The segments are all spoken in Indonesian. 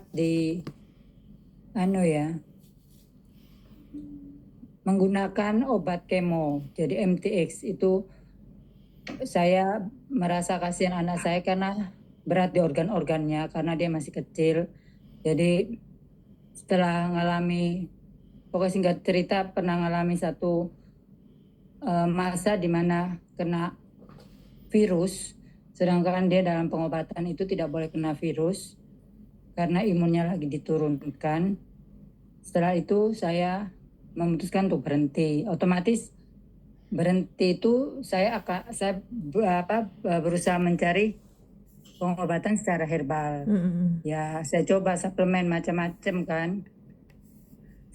di menggunakan obat kemo. Jadi MTX itu saya merasa kasihan anak saya karena berat di organ-organnya karena dia masih kecil. Jadi setelah ngalami, pokoknya singkat cerita pernah ngalami satu masa di mana kena virus, sedangkan dia dalam pengobatan itu tidak boleh kena virus karena imunnya lagi diturunkan. Setelah itu saya memutuskan untuk berhenti. Otomatis berhenti itu saya berusaha mencari pengobatan secara herbal. Ya, saya coba suplemen macam-macam kan.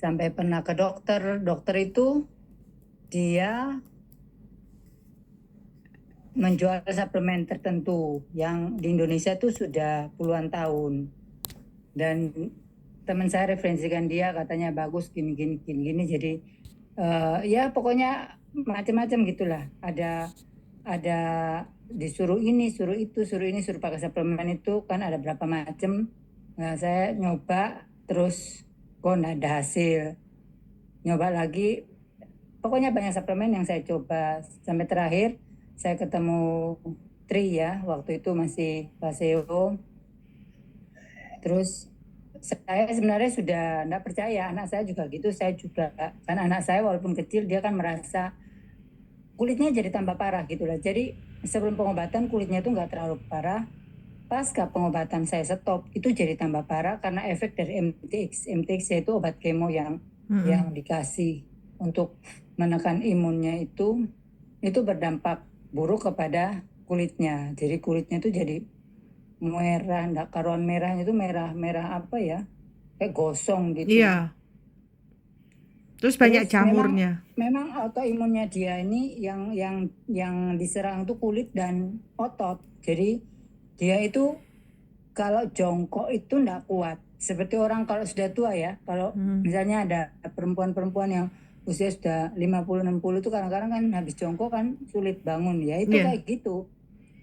Sampai pernah ke dokter. Dokter itu dia menjual suplemen tertentu yang di Indonesia itu sudah puluhan tahun. Dan teman saya referensikan dia, katanya bagus gini. Jadi ya pokoknya macam-macam gitulah. Ada disuruh ini, suruh itu, suruh ini, suruh pakai suplemen itu kan ada berapa macam. Nah, saya nyoba terus kok nggak ada hasil. Nyoba lagi, pokoknya banyak suplemen yang saya coba sampai terakhir saya ketemu Tri ya, waktu itu masih Paseo. Terus saya sebenarnya sudah enggak percaya, anak saya juga gitu, saya juga kan anak saya walaupun kecil dia kan merasa kulitnya jadi tambah parah gitu lah. Jadi sebelum pengobatan kulitnya itu nggak terlalu parah. Pasca pengobatan saya stop itu jadi tambah parah karena efek dari MTX. MTX yaitu obat kemo yang dikasih untuk menekan imunnya itu berdampak buruk kepada kulitnya. Jadi kulitnya itu jadi merah, enggak karuan merahnya itu merah apa ya? Kayak gosong gitu. Iya. Terus banyak Terus memang jamurnya. memang autoimunnya dia ini yang diserang tuh kulit dan otot. Jadi dia itu kalau jongkok itu enggak kuat. Seperti orang kalau sudah tua ya. Kalau misalnya ada perempuan-perempuan yang usia sudah 50-60 itu kadang-kadang kan habis jongkok kan sulit bangun ya. Itu Iya. kayak gitu.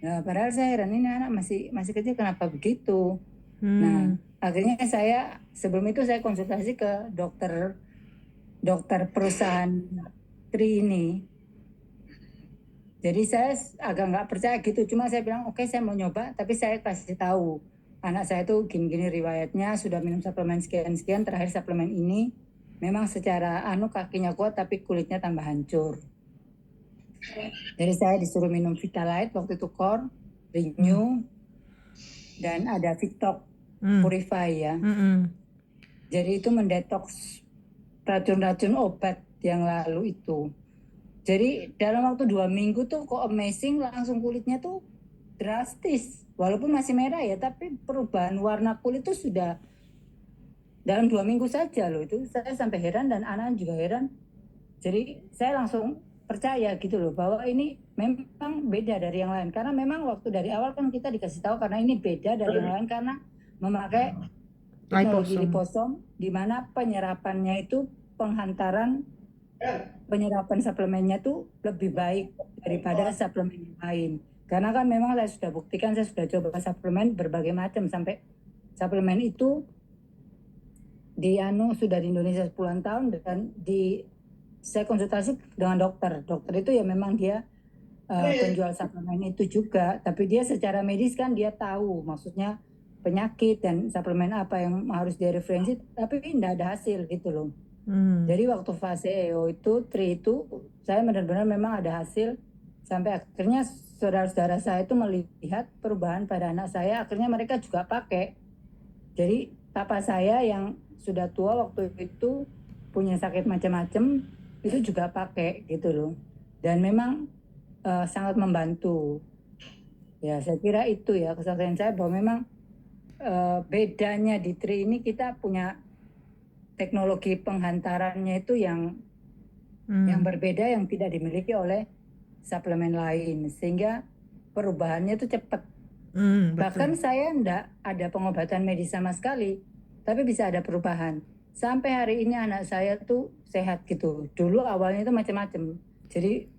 Nah, padahal saya heran ini anak masih kecil kenapa begitu. Nah, Hmm. akhirnya saya sebelum itu saya konsultasi ke dokter perusahaan Tri ini. Jadi saya agak nggak percaya gitu. Cuma saya bilang oke, saya mau nyoba, tapi saya kasih tahu anak saya tuh gini-gini riwayatnya, sudah minum suplemen sekian-sekian, terakhir suplemen ini memang secara kakinya kuat tapi kulitnya tambah hancur. Jadi saya disuruh minum Vitalite waktu itu Core, Renew, dan ada Vitok Purify ya. Jadi itu mendetoks racun-racun obat yang lalu itu. Jadi dalam waktu 2 minggu tuh kok amazing, langsung kulitnya tuh drastis. Walaupun masih merah ya, tapi perubahan warna kulit tuh sudah dalam 2 minggu saja loh. Itu saya sampai heran dan anak juga heran. Jadi saya langsung percaya gitu loh bahwa ini memang beda dari yang lain. Karena memang waktu dari awal kan kita dikasih tahu karena ini beda dari yang lain karena memakai teknologi Liposom. liposom di mana penyerapannya itu penyerapan suplemennya tuh lebih baik daripada suplemen yang lain. Karena kan memang saya sudah buktikan, saya sudah coba suplemen berbagai macam sampai suplemen itu sudah di Indonesia 10 tahun dan saya konsultasi dengan dokter. Dokter itu ya memang dia penjual suplemen itu juga, tapi dia secara medis kan dia tahu maksudnya penyakit dan suplemen apa yang harus dia referensi, tapi tidak ada hasil gitu loh. Jadi waktu fase EO itu, Tri itu, saya benar-benar memang ada hasil sampai akhirnya saudara-saudara saya itu melihat perubahan pada anak saya, akhirnya mereka juga pakai. Jadi papa saya yang sudah tua waktu itu punya sakit macam-macam itu juga pakai gitu loh. Dan memang sangat membantu. Ya, saya kira itu ya kesaksian saya bahwa memang bedanya di Tri ini kita punya teknologi penghantarannya itu yang berbeda yang tidak dimiliki oleh suplemen lain sehingga perubahannya itu cepat. Bahkan Betul. saya enggak ada pengobatan medis sama sekali, tapi bisa ada perubahan. Sampai hari ini anak saya tuh sehat gitu. Dulu awalnya itu macam-macam. Jadi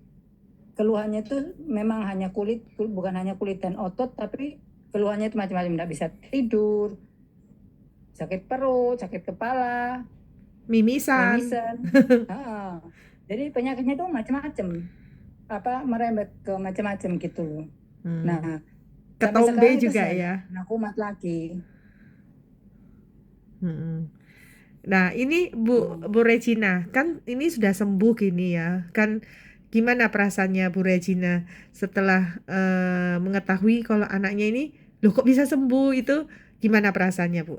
keluhannya itu memang hanya kulit, bukan hanya kulit dan otot, tapi keluhannya itu macam-macam. Enggak bisa tidur, sakit perut, sakit kepala, Mimisan. mimisen. Heeh. Jadi penyakitnya itu macam-macam, merembet ke macam-macam gitu. Hmm. Nah, sampai Ketombe sekarang itu juga sudah ya. kena kumat lagi. Mm-mm. Nah, ini Hmm. Bu Regina, kan ini sudah sembuh gini ya. Kan gimana perasaannya Bu Regina setelah mengetahui kalau anaknya ini, loh kok bisa sembuh itu? Gimana perasaannya, Bu?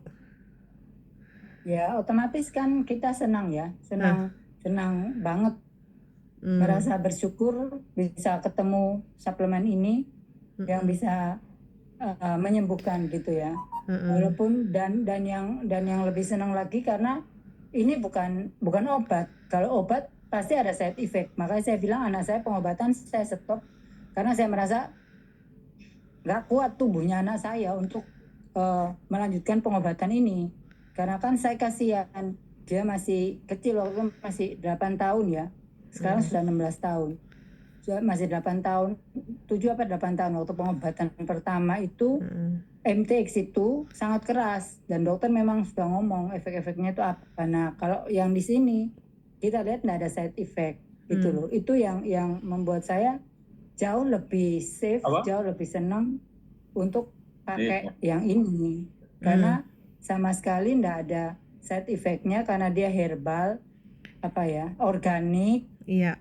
Ya, otomatis kan kita senang ya, Hah, senang senang banget, hmm, merasa bersyukur bisa ketemu suplemen ini yang mm-mm, bisa menyembuhkan gitu ya. mm-mm, Walaupun dan yang lebih senang lagi karena ini bukan bukan obat. Kalau obat pasti ada side effect. Makanya saya bilang anak saya pengobatan saya stop karena saya merasa nggak kuat tubuhnya anak saya untuk melanjutkan pengobatan ini. Karena kan saya kasihan, dia masih kecil waktu itu masih 8 tahun ya. Sekarang mm, sudah 16 tahun. Masih 8 tahun, 7 apa 8 tahun waktu pengobatan pertama itu mm, MTX itu sangat keras dan dokter memang sudah ngomong efek-efeknya itu apa. Nah, kalau yang di sini kita lihat tidak ada side effect gitu mm, loh. Itu yang membuat saya jauh lebih safe, jauh lebih senang untuk pakai yang ini mm. karena sama sekali tidak ada side effect-nya karena dia herbal organik Iya,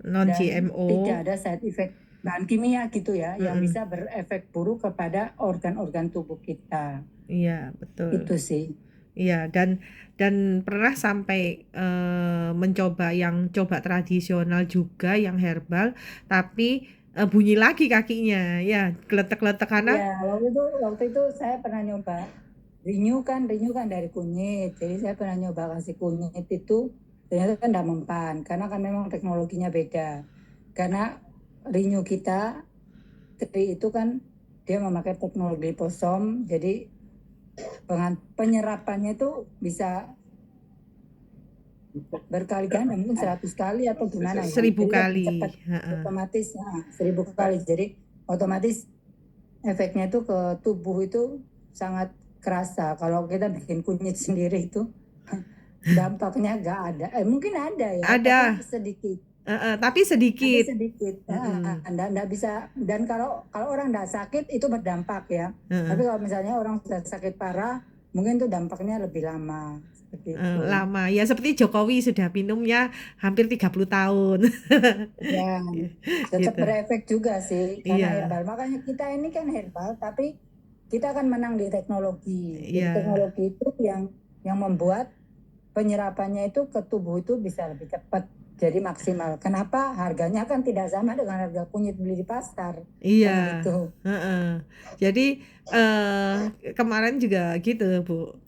dan tidak non-GMO. ada side effect bahan kimia gitu ya yang Mm-mm. bisa berefek buruk kepada organ-organ tubuh kita. Iya, betul. Itu sih. Iya, dan pernah sampai mencoba yang coba tradisional juga yang herbal, tapi bunyi lagi kakinya, ya geletek-geletek karena Ya, waktu itu saya pernah nyoba renew kan dari kunyit. Jadi saya pernah nyoba kasih kunyit itu ternyata kan tidak mempan karena kan memang teknologinya beda. Karena renew kita itu kan dia memakai teknologi liposom, jadi penyerapannya itu bisa berkali ganda, mungkin 100 kali atau gimana ya. 1000 kali. Lebih cepat Heeh. otomatis 1000 kali. Jadi otomatis efeknya itu ke tubuh itu sangat kerasa. Kalau kita bikin kunyit sendiri itu dampaknya nggak ada. Mungkin ada ya, tapi Ada, sedikit. tapi Tapi sedikit. sedikit. Mm-mm. Nggak bisa. Dan kalau orang nggak sakit itu berdampak ya. Tapi Heeh. kalau misalnya orang sudah sakit parah, mungkin itu dampaknya lebih lama. Seperti itu. Lama ya seperti Jokowi sudah minumnya hampir 30 tahun. Ya, tetap Gitu. berefek juga sih karena Iya, herbal. Makanya kita ini kan herbal, tapi kita akan menang di teknologi. Jadi iya, teknologi itu yang membuat penyerapannya itu ke tubuh itu bisa lebih cepat, jadi maksimal. Kenapa? Harganya kan tidak sama dengan harga kunyit beli di pasar, iya. kan gitu. Heeh. Jadi kemarin juga gitu Bu,